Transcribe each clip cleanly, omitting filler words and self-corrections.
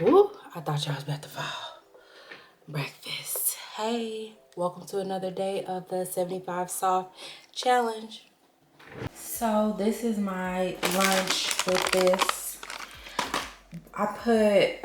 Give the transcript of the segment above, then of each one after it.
Woo, I thought y'all was about to fall. Breakfast. Hey, welcome to another day of the 75 Soft Challenge. So this is my lunch with this. I put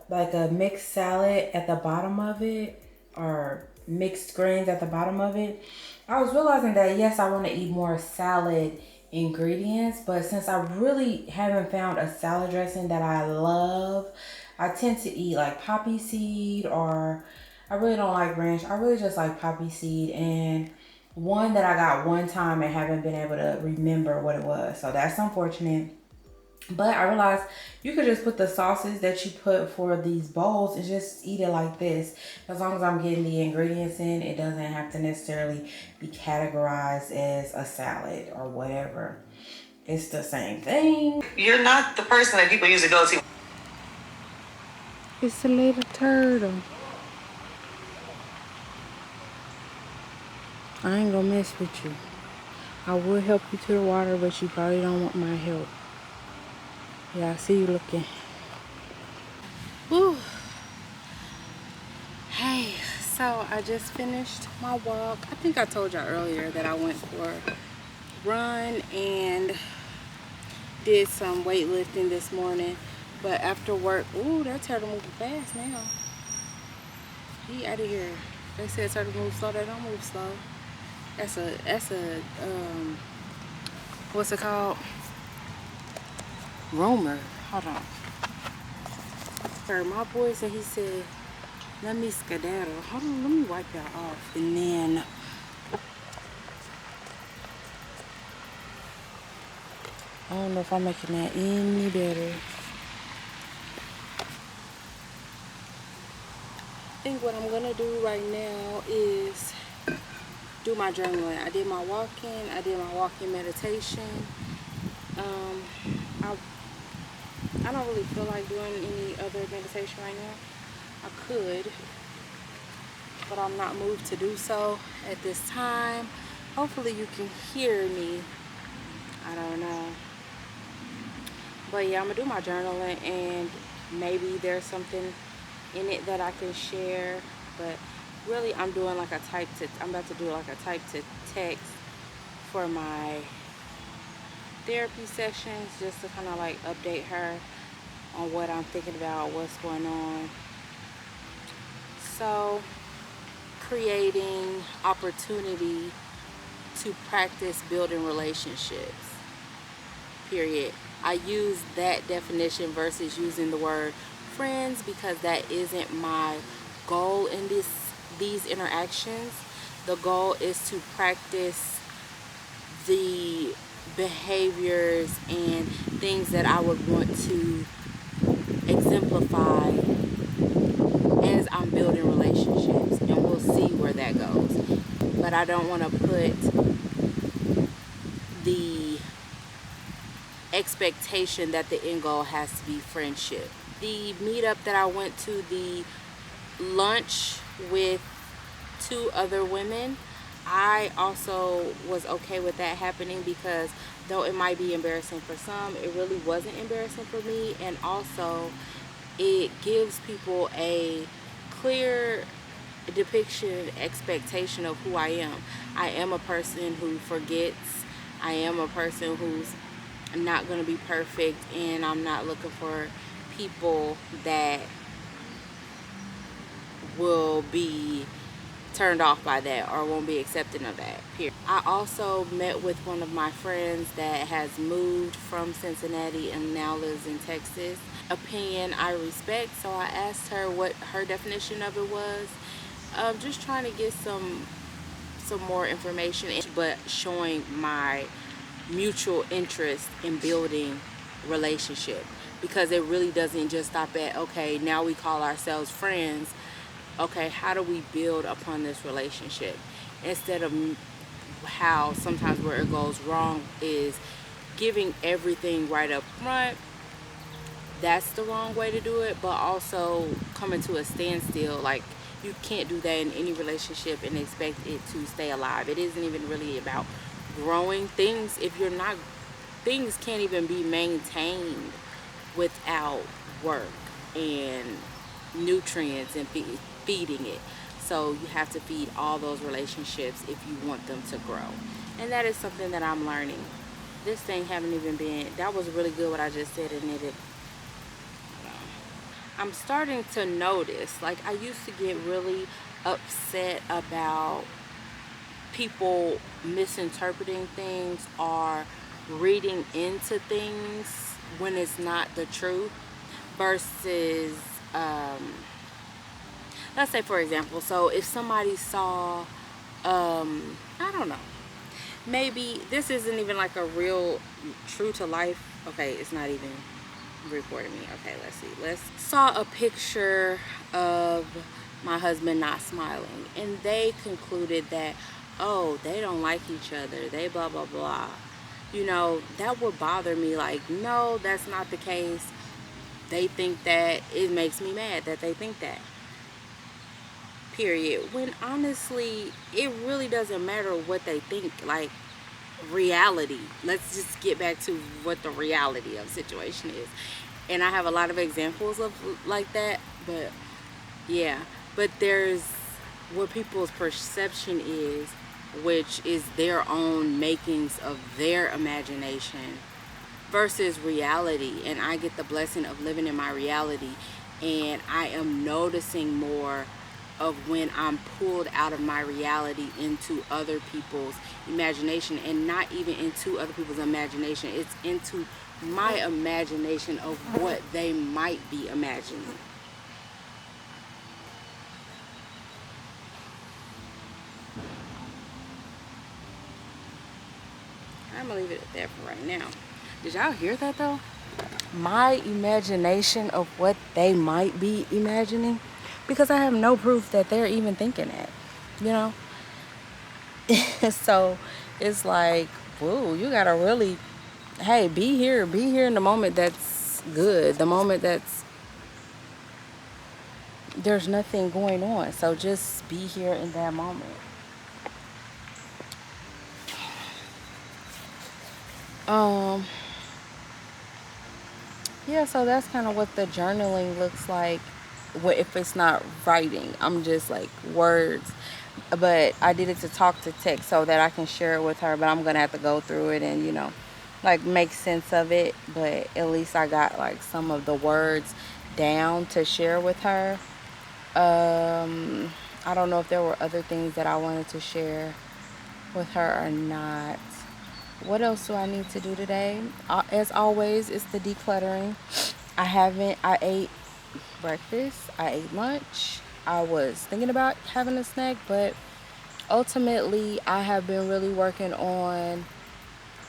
like a mixed salad at the bottom of it, or mixed greens at the bottom of it. I was realizing that yes, I want to eat more salad ingredients, but since I really haven't found a salad dressing that I love, I tend to eat like poppy seed, or I really don't like ranch. I really just like poppy seed, and one that I got one time and haven't been able to remember what it was. So that's unfortunate. But I realized you could just put the sauces that you put for these bowls and just eat it like this. As long as I'm getting the ingredients in, it doesn't have to necessarily be categorized as a salad or whatever. It's the same thing. You're not the person that people usually go to. It's a little turtle. I ain't gonna mess with you. I will help you to the water, but you probably don't want my help. Yeah, I see you looking. Woo. Hey, so I just finished my walk. I think I told y'all earlier that I went for a run and did some weightlifting this morning. But after work, ooh, that turtle moving fast now. He out of here. They said turtle move slow, they don't move slow. That's a what's it called? Rumor. Hold on. My boy said, he said, let me skedaddle. Hold on, let me wipe y'all off. And then I don't know if I'm making that any better. I think what I'm gonna do right now is do my journaling. I did my walking, I did my walking meditation. I don't really feel like doing any other meditation right now. I could, but I'm not moved to do so at this time. Hopefully you can hear me. I don't know. But yeah, I'm gonna do my journaling, and maybe there's something in it that I can share. But really, I'm doing like a I'm about to do like a type to text for my therapy sessions, just to kind of like update her on what I'm thinking about, what's going on. So, creating opportunity to practice building relationships, period. I use that definition versus using the word friends because that isn't my goal in these interactions. The goal is to practice the behaviors and things that I would want to exemplify as I'm building relationships, and we'll see where that goes. But I don't want to put the expectation that the end goal has to be friendship. The meetup that I went to, the lunch with 2 other women, I also was okay with that happening because though it might be embarrassing for some, it really wasn't embarrassing for me. And also it gives people a clear depiction, expectation of who I am. I am a person who forgets. I am a person who's not going to be perfect, and I'm not looking for people that will be turned off by that or won't be accepting of that, period. I also met with one of my friends that has moved from Cincinnati and now lives in Texas. Opinion I respect, so I asked her what her definition of it was. Just trying to get some more information, but showing my mutual interest in building relationship, because it really doesn't just stop at, okay, now we call ourselves friends. Okay, how do we build upon this relationship, instead of how sometimes where it goes wrong is giving everything right up front. That's the wrong way to do it. But also coming to a standstill, like you can't do that in any relationship and expect it to stay alive. It isn't even really about growing things. Things can't even be maintained without work. and nutrients and feeding it. So you have to feed all those relationships if you want them to grow. And that is something that I'm learning. This thing haven't even been, that was really good what I just said, and I'm starting to notice, like I used to get really upset about people misinterpreting things or reading into things when it's not the truth versus let's say for example, so if somebody saw I don't know, maybe this isn't even like a real true to life, okay, it's not even recording me, okay, let's see, let's saw a picture of my husband not smiling and they concluded that, oh, they don't like each other, they blah blah blah, you know, that would bother me. Like, no, that's not the case. They think that. It makes me mad that they think that, period, when honestly it really doesn't matter what they think. Like, reality, let's just get back to what the reality of the situation is. And I have a lot of examples of like that, but yeah, but there's what people's perception is, which is their own makings of their imagination versus reality. And I get the blessing of living in my reality, and I am noticing more of when I'm pulled out of my reality into other people's imagination, and not even into other people's imagination, it's into my imagination of what they might be imagining. I'm gonna leave it at that for right now. Did y'all hear that though? My imagination of what they might be imagining, because I have no proof that they're even thinking that, you know? So it's like, whoa, you gotta really, hey, be here in the moment that's good, the moment that's, there's nothing going on. So just be here in that moment. Um, yeah, so that's kind of what the journaling looks like. What if it's not writing? I'm just like words. But I did it to talk to text so that I can share it with her. But I'm gonna have to go through it and, you know, like make sense of it. But at least I got like some of the words down to share with her. I don't know if there were other things that I wanted to share with her or not. What else do I need to do today? As always, it's the decluttering. I ate breakfast, I ate lunch. I was thinking about having a snack, but ultimately, I have been really working on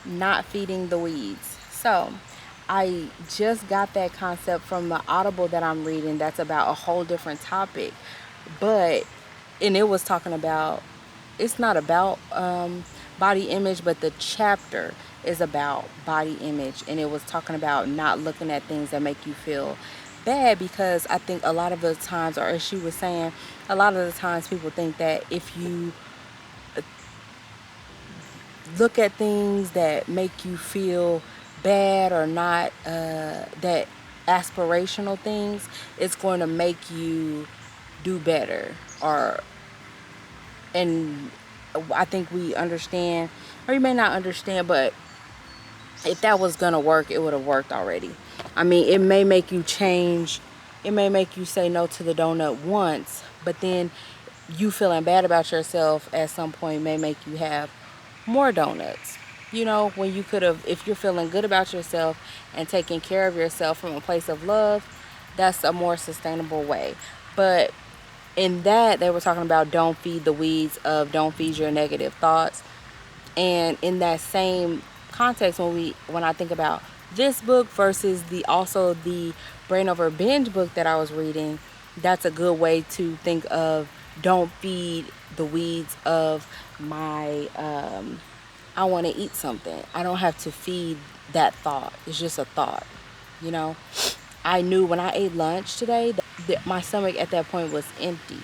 not feeding the weeds. So, I just got that concept from the Audible that I'm reading that's about a whole different topic. But, and it was talking about, it's not about body image, but the chapter is about body image. And it was talking about not looking at things that make you feel bad, because I think a lot of the times, or as she was saying, a lot of the times people think that if you look at things that make you feel bad or not, that aspirational things, it's going to make you do better. Or, and I think we understand, or you may not understand, but if that was gonna work, it would have worked already. I mean, it may make you change, it may make you say no to the donut once, but then you feeling bad about yourself at some point may make you have more donuts. You know, when you could have, if you're feeling good about yourself and taking care of yourself from a place of love, that's a more sustainable way. But in that, they were talking about don't feed the weeds of don't feed your negative thoughts. And in that same context, when I think about this book versus the Brain Over Binge book that I was reading, that's a good way to think of don't feed the weeds of my I want to eat something. I don't have to feed that thought. It's just a thought, you know. I knew when I ate lunch today that my stomach at that point was empty.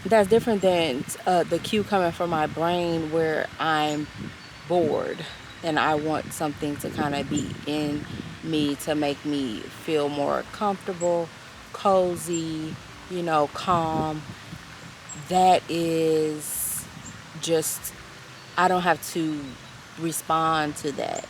That's different than the cue coming from my brain where I'm bored and I want something to kind of be me to make me feel more comfortable, cozy, calm. That is just, I don't have to respond to that.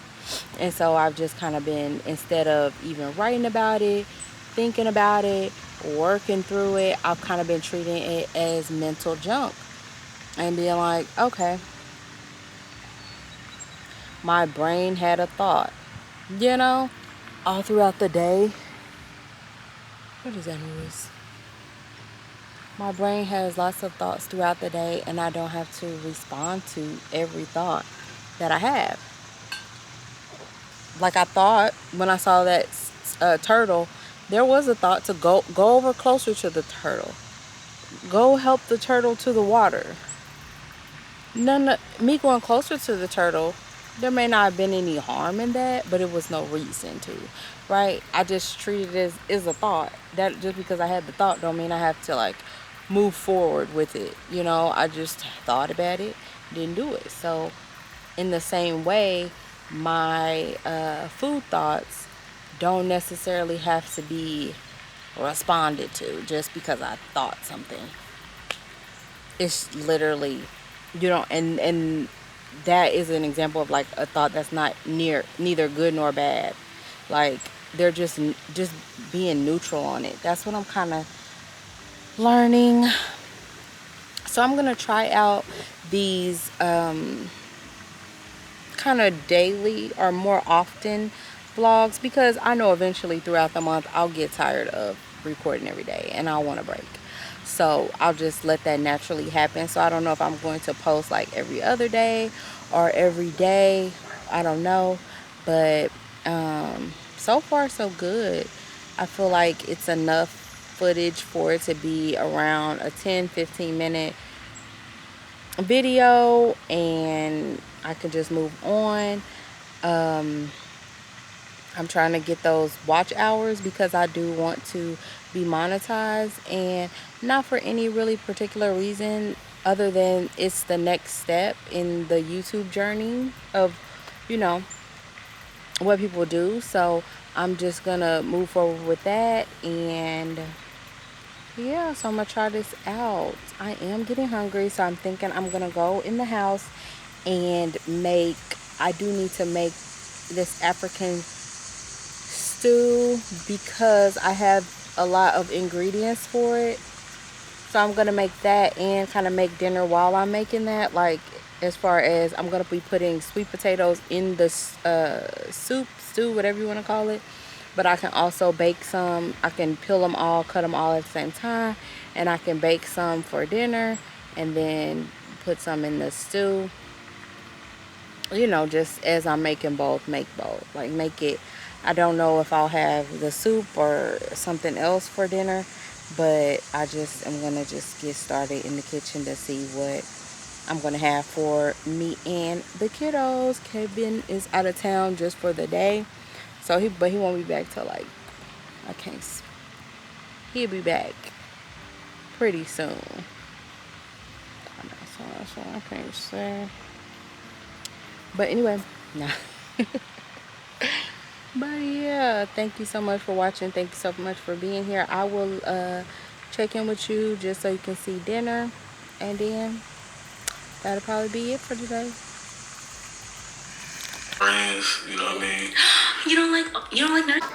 And so I've just kind of been, instead of even writing about it, thinking about it, working through it, I've kind of been treating it as mental junk and being like, okay, my brain had a thought, you know, all throughout the day. What is that noise? My brain has lots of thoughts throughout the day, and I don't have to respond to every thought that I have. Like, I thought when I saw that turtle, there was a thought to go over closer to the turtle, go help the turtle to the water. Me going closer to the turtle, there may not have been any harm in that, but it was no reason to, right? I just treated it as a thought. That just because I had the thought don't mean I have to like move forward with it. I just thought about it, didn't do it. So in the same way, my food thoughts don't necessarily have to be responded to just because I thought something. It's literally, and that is an example of like a thought that's not neither good nor bad. Like, they're just being neutral on it. That's what I'm kind of learning. So I'm gonna try out these kind of daily or more often vlogs, because I know eventually throughout the month I'll get tired of recording every day and I'll want a break. So I'll just let that naturally happen. So I don't know if I'm going to post like every other day or every day. I don't know. But so far so good. I feel like it's enough footage for it to be around a 10-15 minute video, and I can just move on. I'm trying to get those watch hours because I do want to be monetized, and not for any really particular reason other than it's the next step in the YouTube journey of, you know, what people do. So I'm just gonna move forward with that, and yeah, so I'm gonna try this out. I am getting hungry, so I'm thinking I'm gonna go in the house and I do need to make this African stew because I have a lot of ingredients for it. So I'm gonna make that and kind of make dinner while I'm making that. Like, as far as I'm gonna be putting sweet potatoes in the soup, stew, whatever you want to call it. But I can also bake some. I can peel them all, cut them all at the same time, and I can bake some for dinner and then put some in the stew. Just as I'm making both, make both. Like, make it. I don't know if I'll have the soup or something else for dinner, but I just am gonna just get started in the kitchen to see what I'm gonna have for me and the kiddos. Kevin is out of town just for the day, so he won't be back till like, I can't. He'll be back pretty soon. I know, so that's what I can't say. But anyway, nah. But yeah, thank you so much for watching. Thank you so much for being here. I will check in with you just so you can see dinner, and then that'll probably be it for today. Friends, you know what I mean? You don't like nuts?